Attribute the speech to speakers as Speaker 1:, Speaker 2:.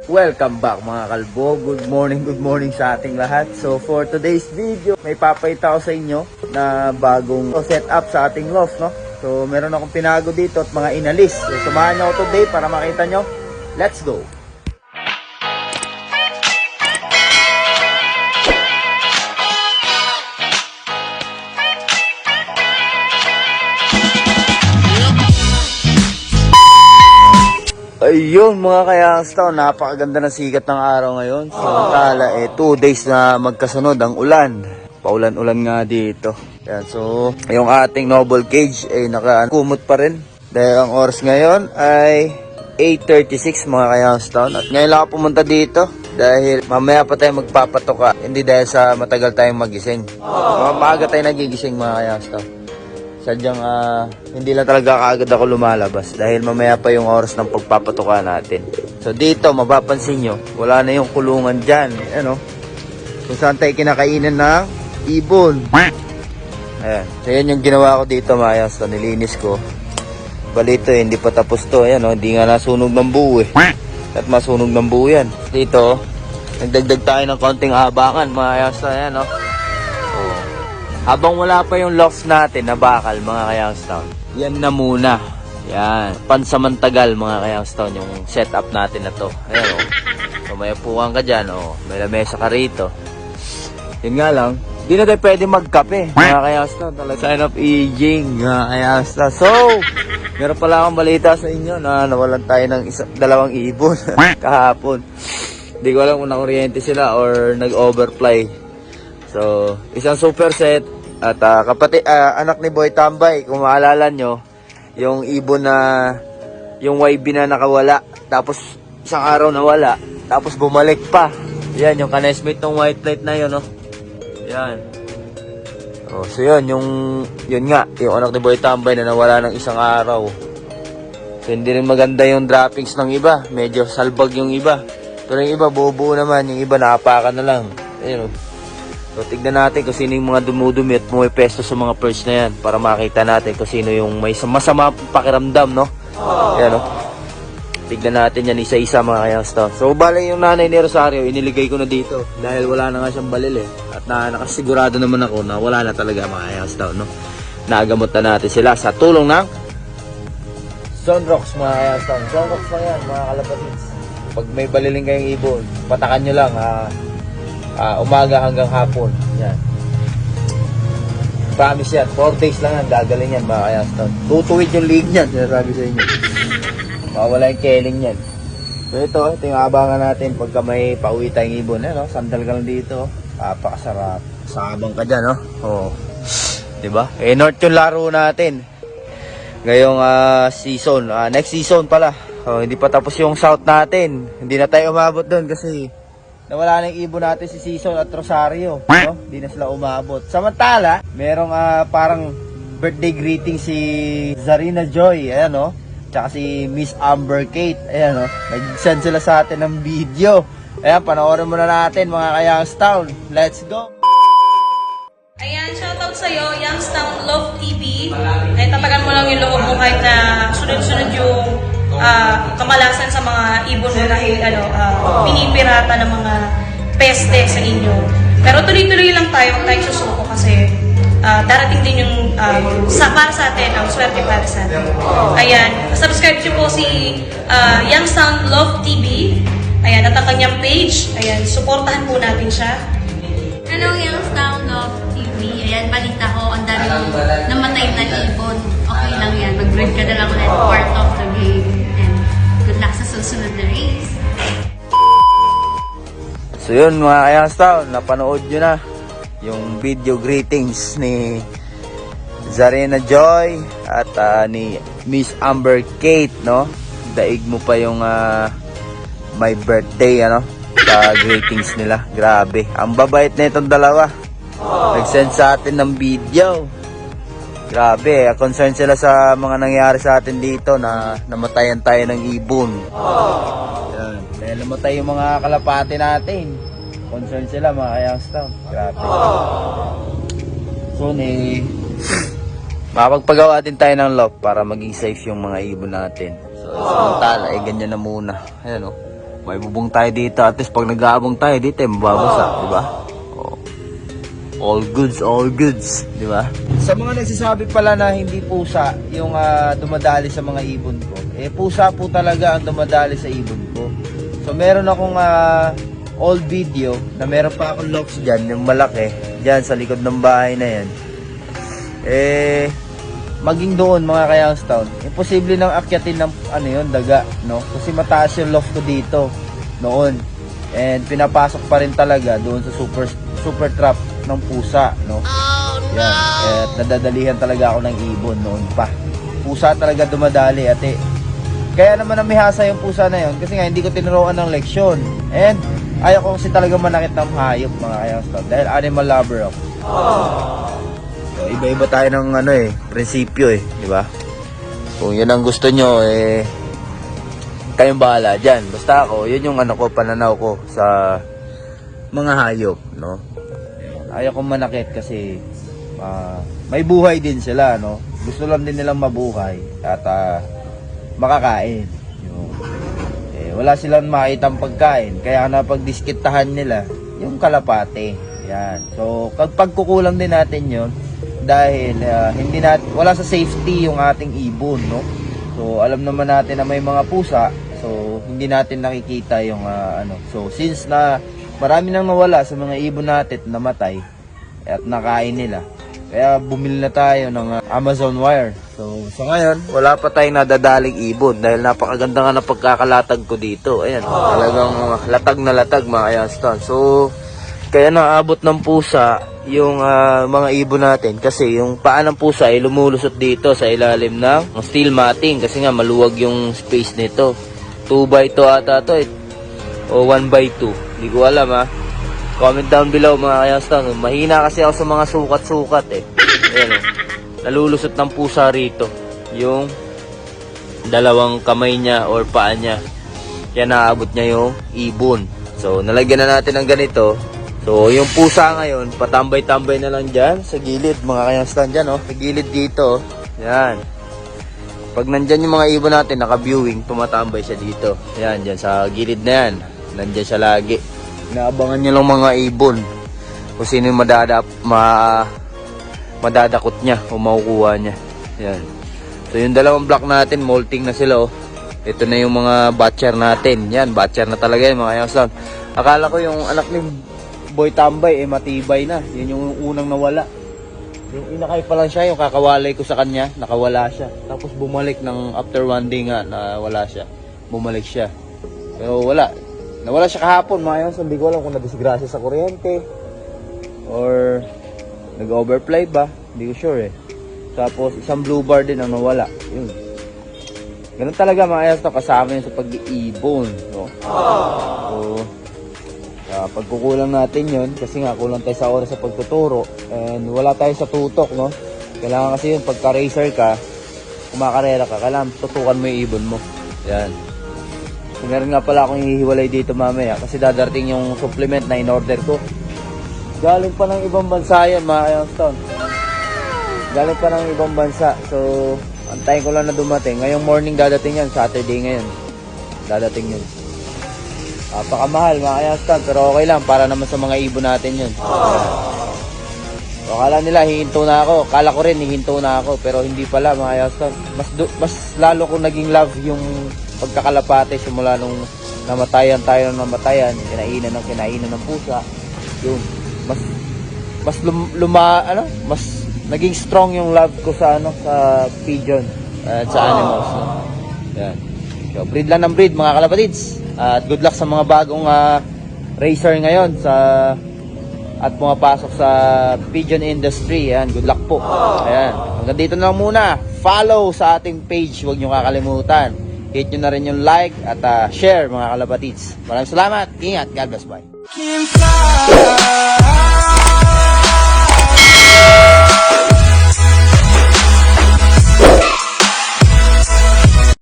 Speaker 1: Welcome back mga kalbo. Good morning sa ating lahat. So for today's video, may papayita ko sa inyo na bagong setup sa ating loft, no? So meron akong pinago dito at mga inalis. So samahan nyo ako today para makita nyo. Let's go! Ayun mga kayangstaw, napakaganda ng sikat ng araw ngayon. Samantala 2 days na magkasunod ang ulan. Paulan-ulan nga dito. Yan, so yung ating noble cage ay nakakumot pa rin. Dahil ang oras ngayon ay 8:36 mga kayangstaw. At ngayon lang ako pumunta dito dahil mamaya pa tayo magpapatoka. Hindi dahil sa matagal tayong magising. Maaga tayo nagigising mga kayangstaw. Sadyang hindi lang talaga kaagad ako lumalabas dahil mamaya pa yung oras ng pagpapatuka natin. So dito mapapansin nyo, wala na yung kulungan dyan. Ano? Kung saan tayo kinakainan ng ibon. Ayan. So yan yung ginawa ko dito, mayas. So, nilinis ko. Balito hindi pa tapos to. Ayan, oh, hindi nga nasunog ng buo eh. At masunog ng buo yan. Dito, nagdagdag tayo ng konting habangan, mayas. Ayan, oh. Habang wala pa yung lofts natin na bakal mga Kayangstown, yan na muna. Yan, pansamantagal mga Kayangstown yung setup natin na to. Ayan o, so may upuan ka dyan o, may lamesa ka rito. Yun nga lang, di na tayo pwede magkape mga Kayangstown. Sign of aging mga Kayangstown. So, meron pala akong balita sa inyo na nawalan tayo ng dalawang ibon kahapon. Di ko alam kung nakuryente sila or nag-overfly. So, isang superset at anak ni Boy Tambay, kung maalala nyo, yung ibon na, yung YB na nakawala, tapos isang araw nawala, tapos bumalik pa. Yan, yung kanesmate ng white light na yun, no? Yan. Oh, so yun nga, yung anak ni Boy Tambay na nawala ng isang araw. So, hindi rin maganda yung droppings ng iba, medyo salbag yung iba. Pero yung iba, buo-buo naman, yung iba naapakan na lang. Ayun, so, tignan natin kung sino yung mga dumudumi at pumipesto sa mga perch na yan para makita natin kung sino yung may masama pakiramdam, no? Yan, no? Tignan natin yan isa-isa mga Kayangstown. So, bale yung nanay ni Rosario, iniligay ko na dito dahil wala na nga siyang balil eh. At nakasigurado naman ako na wala na talaga mga Kayangstown, no? Nagamot na natin sila sa tulong ng Sunrocks mga Kayangstown. Sunrocks lang yan mga kalapatids. Pag may baliling kayong ibon, patakan nyo lang umaga hanggang hapon. Yan. Promise yan. 4 days lang yan. Gagaling yan mga Kayangstown. Tutuwid yung lead yan. Sinasabi sa inyo. Mawala yung keling yan. So ito yung abangan natin pagka may pauwi tayong ibon. No? Sandal ka lang dito. Pakasarap. Sabang ka dyan. No? Oh. Diba? North yung laro natin. Ngayong season. Next season pala. Hindi pa tapos yung south natin. Hindi na tayo umabot doon kasi nawala na yung ibon natin si Season at Rosario, no? Hindi na sila umabot. Samantala, merong parang birthday greeting si Zarina Joy, ayan, no? Tsaka si Miss Amber Kate, ayan, no? Nag-send sila sa atin ng video. Ayan, panoorin muna natin mga Kayangstown. Let's go!
Speaker 2: Ayan, shoutout sa'yo, Youngstown Love TV. Ay, tatagan mo lang yung loob mo kahit na sunod-sunod yung kamalasan sa mga ibon mo dahil pinipirata ng mga peste sa inyo. Pero tuloy-tuloy lang tayo, huwag tayong susuko kasi darating din yung para sa atin, ang swerte para sa atin. Ayan, subscribe nyo po si Youngstown Love TV. Ayan, at ang kanyang page. Ayan, supportahan po natin siya.
Speaker 3: Hello, Youngstown Love TV. Ayan, balita ko, ang dami namatay na ibon. Okay lang yan, mag-breed ka na lang ulit, part of the game. And good luck sa susunod na race.
Speaker 1: So yun mga Kayangstown, napanood nyo na yung video greetings ni Zarina Joy at ni Miss Amber Kate, no? Daig mo pa yung my birthday, ano? Sa greetings nila. Grabe, ang babait na itong dalawa. Nag-send sa atin ng video. Grabe, concerned sila sa mga nangyari sa atin dito na namatayan tayo ng ibon. Yan. Dahil namatay yung mga kalapati natin. Concerned sila mga Kayangstown. Grabe. So, makapagpagawa din tayo ng loft para maging safe yung mga ibon natin. So, samantala, ganyan na muna. Ayan o. may bubong tayo dito. At least pag nag-aabong tayo dito, mababasa, di ba? Oh. All goods, di ba? Sa mga nagsasabi pala na hindi pusa yung dumadali sa mga ibon ko, pusa po talaga ang dumadali sa ibon ko. So meron akong old video na meron pa akong locks dyan, yung malaki, dyan sa likod ng bahay na yan. Maging doon mga ka-Youngstown, imposible nang akyatin ng daga, no? Kasi mataas yung loft ko dito noon. And pinapasok pa rin talaga doon sa super trap ng pusa, no? Yan. At nadadalihan talaga ako ng ibon noon pa. Pusa talaga dumadali, ate. Kaya naman namihasa yung pusa na yon kasi nga hindi ko tinuruan ng leksyon. And ayaw ko kasi talaga manakit ng hayop mga ka-Youngstown dahil animal lover ako. So, iba-iba tayo ng prinsipyo di ba? Kung yun ang gusto nyo, kayong bahala dyan. Basta ako, yun yung pananaw ko sa mga hayop, no? Ayaw kong manakit kasi may buhay din sila, no? Gusto lang din nilang mabuhay at makakain. Wala silang makitang pagkain, kaya napagdiskitahan nila yung kalapate. Yan. So, kapag kukulang din natin yun, dahil wala sa safety yung ating ibon, no? So alam naman natin na may mga pusa, so hindi natin nakikita yung So since na marami nang nawala sa mga ibon natin, namatay at nakain nila, kaya bumili na tayo ng Amazon wire. So sa ngayon wala pa tayong nadadaling ibon dahil napakaganda nga ng pagkakalatag ko dito. Ayan, talagang latag na latag mga Youngstown. So kaya naabot ng pusa yung mga ibon natin kasi yung paa ng pusa ay lumulusot dito sa ilalim ng steel matting kasi nga maluwag yung space nito. 2x2 ata to o 1x2, hindi ko alam comment down below mga Youngstown. Mahina kasi ako sa mga sukat-sukat ayan, nalulusot ng pusa rito yung dalawang kamay niya or paa niya, kaya naabot niya yung ibon. So nalagyan na natin ng ganito. So, yung pusa ngayon, patambay-tambay na lang dyan sa gilid, mga ka-Youngstown dyan, sa gilid dito, yan. Pag nandyan yung mga ibon natin, naka-viewing, tumatambay siya dito. Yan, dyan sa gilid na yan, nandyan siya lagi. Inaabangan niya lang mga ibon, kung sino yung madadakot niya, o makukuha niya. Yan. So, yung dalawang block natin, molting na sila, Ito na yung mga batcher natin, yan, batcher na talaga yan, mga Youngstown. Akala ko yung anak ni Boy Tambay matibay na. Yan yung unang nawala. Yung inakay pa lang siya, yung kakawalay ko sa kanya, nakawala siya. Tapos bumalik ng after one day nga na wala siya. Bumalik siya. Pero wala. Nawala siya kahapon, mga Youngstown. Hindi ko alam kung nadisgrasya sa kuryente or nag-overfly ba. Hindi ko sure Tapos isang blue bar din ang nawala. Yun. Ganun talaga mga Youngstown, kasama yun sa pag-iibon, no? So pagkukulang natin yun kasi nga kulang tayo sa oras sa pagtuturo and wala tayo sa tutok, no? Kailangan kasi yun pagka racer ka, kumakarera ka, kailangan tutukan mo yung ibon mo. Yan. So, meron nga pala akong hihiwalay dito mamaya kasi dadarating yung supplement na in-order ko. Galing pa ng ibang bansa yan mga Youngstown. Galing pa ng ibang bansa. So antayin ko lang na dumating. Ngayong morning dadating yan, Saturday ngayon dadating yun. Pakamahal mga Youngstown, pero okay lang para naman sa mga ibon natin yun. So, akala nila hihinto na ako, kala ko rin hihinto na ako, pero hindi pala mga Youngstown. Mas lalo kong naging love yung pagkakalapate simula nung namatayan tayo ng namatayan, kinainan ng pusa. Yun, mas naging strong yung love ko sa sa pigeon at sa animals. No? Yan. So, breed lang ng breed mga kalapatids. At good luck sa mga bagong racer ngayon at pumapasok sa pigeon industry. Ayan, good luck po. Ayan. Hanggang dito na lang muna. Follow sa ating page. Huwag nyo kakalimutan. Hit nyo na rin yung like at share mga kalapatids. Maraming salamat. Ingat. God bless. Bye.